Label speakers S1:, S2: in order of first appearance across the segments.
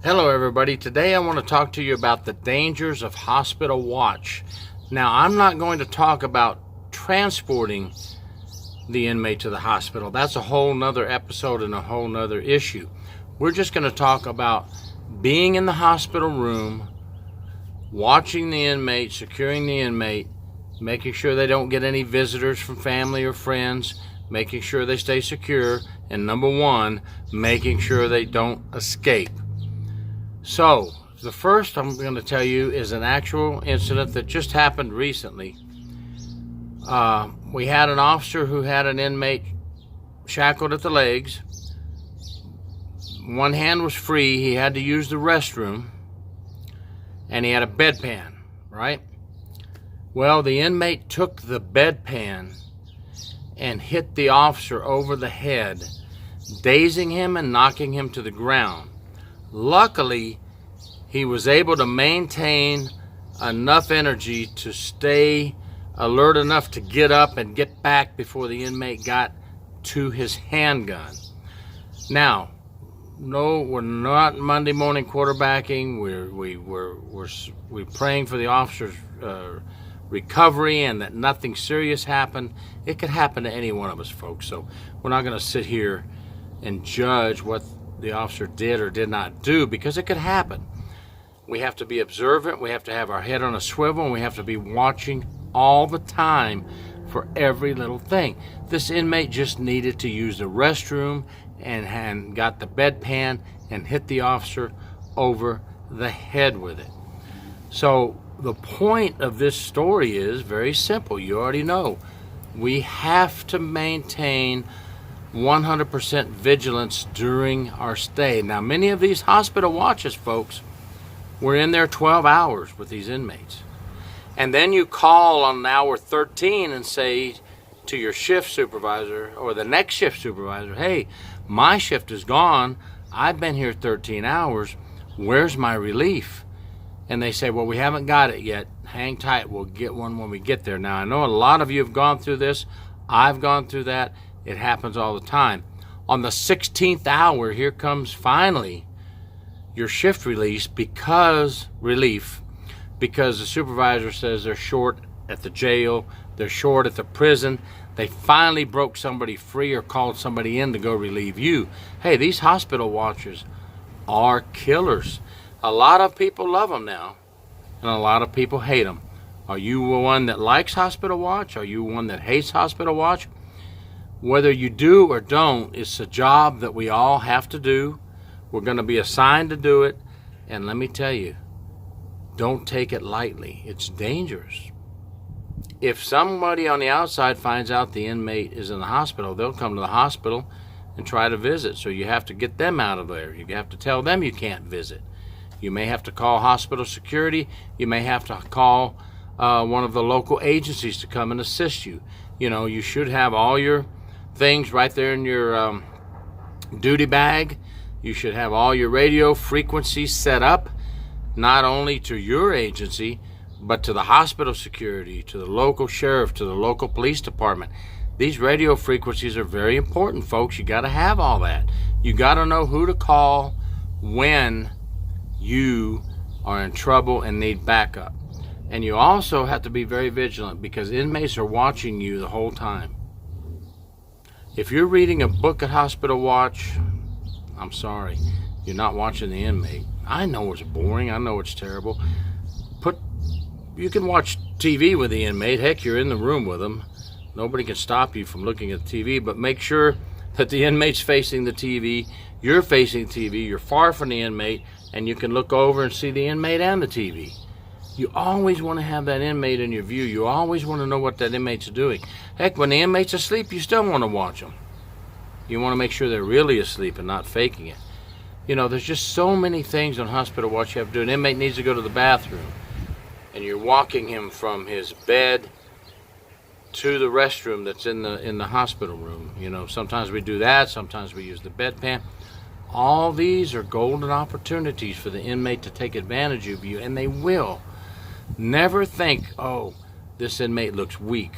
S1: Hello everybody. Today I want to talk to you about the dangers of hospital watch. Now, I'm not going to talk about transporting the inmate to the hospital. That's a whole nother episode and a whole nother issue. We're just going to talk about being in the hospital room, watching the inmate, securing the inmate, making sure they don't get any visitors from family or friends, making sure they stay secure, and number one, making sure they don't escape. So, the first I'm going to tell you is an actual incident that just happened recently. We had an officer who had an inmate shackled at the legs. One hand was free. He had to use the restroom. And he had a bedpan, right? Well, the inmate took the bedpan and hit the officer over the head, dazing him and knocking him to the ground. Luckily, he was able to maintain enough energy to stay alert enough to get up and get back before the inmate got to his handgun. Now, no, we're not Monday morning quarterbacking. We're praying for the officer's recovery and that nothing serious happened. It could happen to any one of us, folks. So we're not going to sit here and judge what the officer did or did not do, because it could happen. We have to be observant. We have to have our head on a swivel, and we have to be watching all the time for every little thing. This inmate just needed to use the restroom and got the bedpan and hit the officer over the head with it. So the point of this story is very simple. You already know. We have to maintain 100% vigilance during our stay. Now, many of these hospital watches, folks, we're in there 12 hours with these inmates. And then you call on hour 13 and say to your shift supervisor or the next shift supervisor, hey, my shift is gone. I've been here 13 hours. Where's my relief? And they say, well, we haven't got it yet. Hang tight. We'll get one when we get there. Now, I know a lot of you have gone through this. I've gone through that. It happens all the time. On the 16th hour, here comes finally your shift relief because the supervisor says they're short at the jail, they're short at the prison. They finally broke somebody free or called somebody in to go relieve you. Hey, these hospital watchers are killers. A lot of people love them now, and a lot of people hate them. Are you one that likes hospital watch? Are you one that hates hospital watch? Whether you do or don't, it's a job that we all have to do. We're going to be assigned to do it. And let me tell you, don't take it lightly. It's dangerous. If somebody on the outside finds out the inmate is in the hospital, they'll come to the hospital and try to visit. So you have to get them out of there. You have to tell them you can't visit. You may have to call hospital security. You may have to call one of the local agencies to come and assist you. You know, you should have all your things right there in your duty bag. You should have all your radio frequencies set up, not only to your agency, but to the hospital security, to the local sheriff, to the local police department. These radio frequencies are very important, folks. You got to have all that. You got to know who to call when you are in trouble and need backup. And you also have to be very vigilant, because inmates are watching you the whole time. If you're reading a book at Hospital Watch, I'm sorry, you're not watching the inmate. I know it's boring. I know it's terrible. You can watch TV with the inmate. Heck, you're in the room with them. Nobody can stop you from looking at the TV, but make sure that the inmate's facing the TV. You're facing the TV. You're far from the inmate, and you can look over and see the inmate and the TV. You always want to have that inmate in your view. You always want to know what that inmate's doing. Heck, when the inmate's asleep, you still want to watch them. You want to make sure they're really asleep and not faking it. You know, there's just so many things on hospital watch you have to do. An inmate needs to go to the bathroom, and you're walking him from his bed to the restroom that's in the hospital room. You know, sometimes we do that. Sometimes we use the bedpan. All these are golden opportunities for the inmate to take advantage of you, and they will. Never think, oh, this inmate looks weak.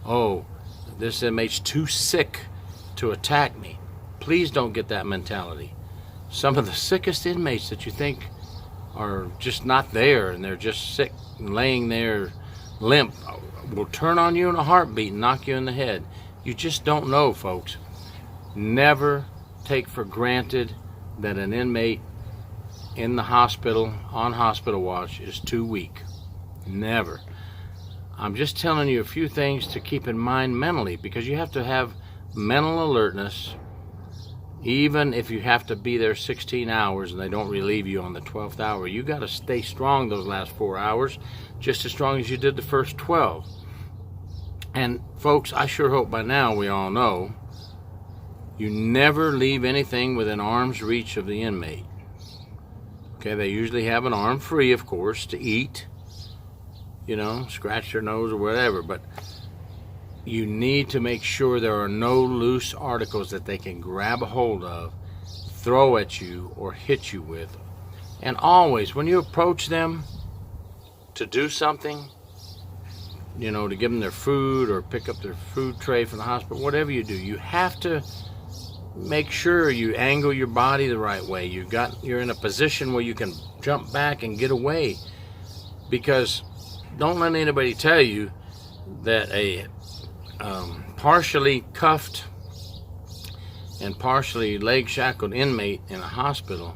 S1: Oh, this inmate's too sick to attack me. Please don't get that mentality. some of the sickest inmates that you think are just not there and they're just sick and laying there limp will turn on you in a heartbeat and knock you in the head. You just don't know, folks. Never take for granted that an inmate in the hospital on hospital watch is too weak. Never. I'm just telling you a few things to keep in mind mentally, because you have to have mental alertness even if you have to be there 16 hours and they don't relieve you on the 12th hour. You got to stay strong those last 4 hours, just as strong as you did the first 12. And folks, I sure hope by now we all know you never leave anything within arm's reach of the inmate. Okay, they usually have an arm free, of course, to eat, you know, scratch their nose or whatever, but you need to make sure there are no loose articles that they can grab a hold of, throw at you, or hit you with. And always, when you approach them to do something, you know, to give them their food or pick up their food tray from the hospital, whatever you do, you have to make sure you angle your body the right way. You're in a position where you can jump back and get away, because don't let anybody tell you that a partially cuffed and partially leg shackled inmate in a hospital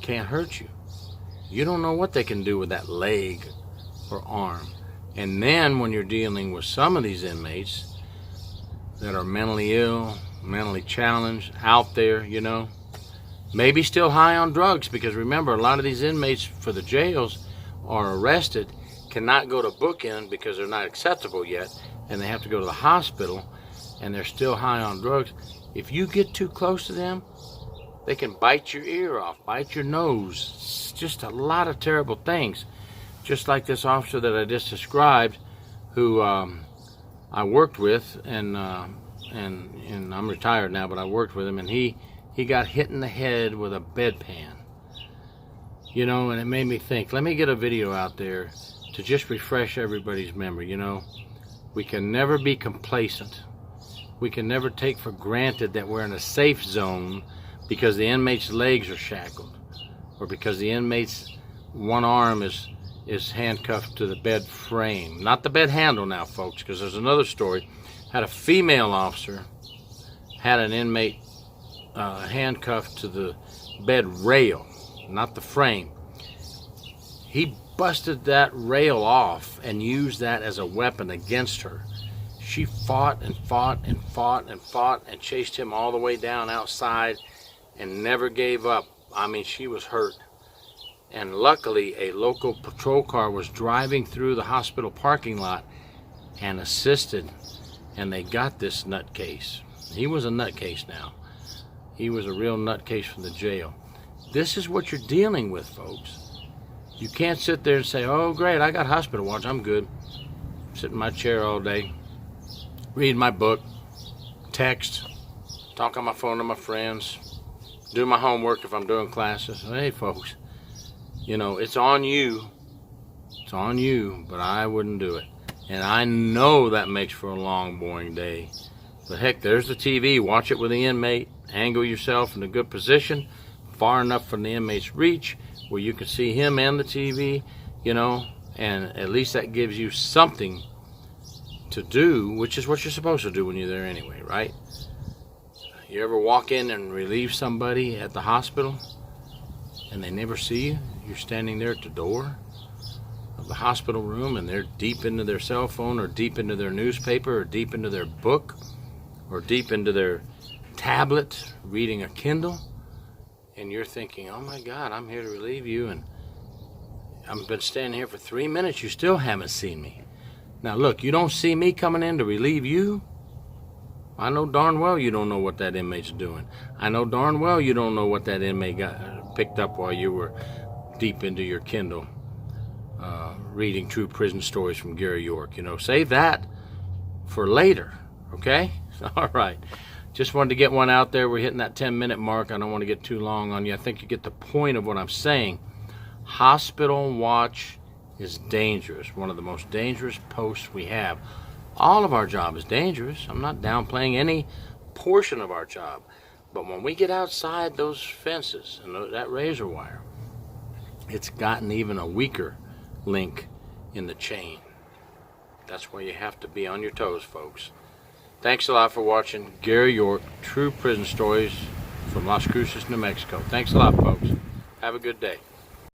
S1: can't hurt you. You don't know what they can do with that leg or arm. And then when you're dealing with some of these inmates that are mentally ill, mentally challenged, out there, you know, maybe still high on drugs, because remember, a lot of these inmates for the jails are arrested, cannot go to bookend because they're not acceptable yet, and they have to go to the hospital, and they're still high on drugs. If you get too close to them, they can bite your ear off, bite your nose. It's just a lot of terrible things. Just like this officer that I just described, who I worked with, and I'm retired now, but I worked with him, and he got hit in the head with a bedpan. You know, and it made me think, let me get a video out there to just refresh everybody's memory. You know, we can never be complacent. We can never take for granted that we're in a safe zone because the inmate's legs are shackled, or because the inmate's one arm is handcuffed to the bed frame. Not the bed handle now, folks, because there's another story. Had a female officer had an inmate handcuffed to the bed rail, not the frame. He busted that rail off and used that as a weapon against her. She fought and fought and fought and fought and chased him all the way down outside and never gave up. I mean, she was hurt. And luckily, a local patrol car was driving through the hospital parking lot and assisted, and they got this nutcase. He was a nutcase now. He was a real nutcase from the jail. This is what you're dealing with, folks. You can't sit there and say, oh, great, I got hospital watch, I'm good. Sit in my chair all day, read my book, text, talk on my phone to my friends, do my homework if I'm doing classes. Hey, folks, you know, it's on you. It's on you, but I wouldn't do it. And I know that makes for a long, boring day. But heck, there's the TV. Watch it with the inmate. Angle yourself in a good position, far enough from the inmate's reach, where you can see him and the TV, you know, and at least that gives you something to do, which is what you're supposed to do when you're there anyway, right? You ever walk in and relieve somebody at the hospital and they never see you? You're standing there at the door of the hospital room and they're deep into their cell phone, or deep into their newspaper, or deep into their book, or deep into their tablet reading a Kindle. And you're thinking, oh my God, I'm here to relieve you, and I've been standing here for 3 minutes, you still haven't seen me. Now look, you don't see me coming in to relieve you. I know darn well you don't know what that inmate's doing. I know darn well you don't know what that inmate got picked up while you were deep into your Kindle, reading True Prison Stories from Gary York. You know, save that for later, okay? All right. Just wanted to get one out there. We're hitting that 10-minute mark. I don't want to get too long on you. I think you get the point of what I'm saying. Hospital watch is dangerous. One of the most dangerous posts we have. All of our job is dangerous. I'm not downplaying any portion of our job. But when we get outside those fences and that razor wire, it's gotten even a weaker link in the chain. That's why you have to be on your toes, folks. Thanks a lot for watching. Gary York, True Prison Stories from Las Cruces, New Mexico. Thanks a lot, folks. Have a good day.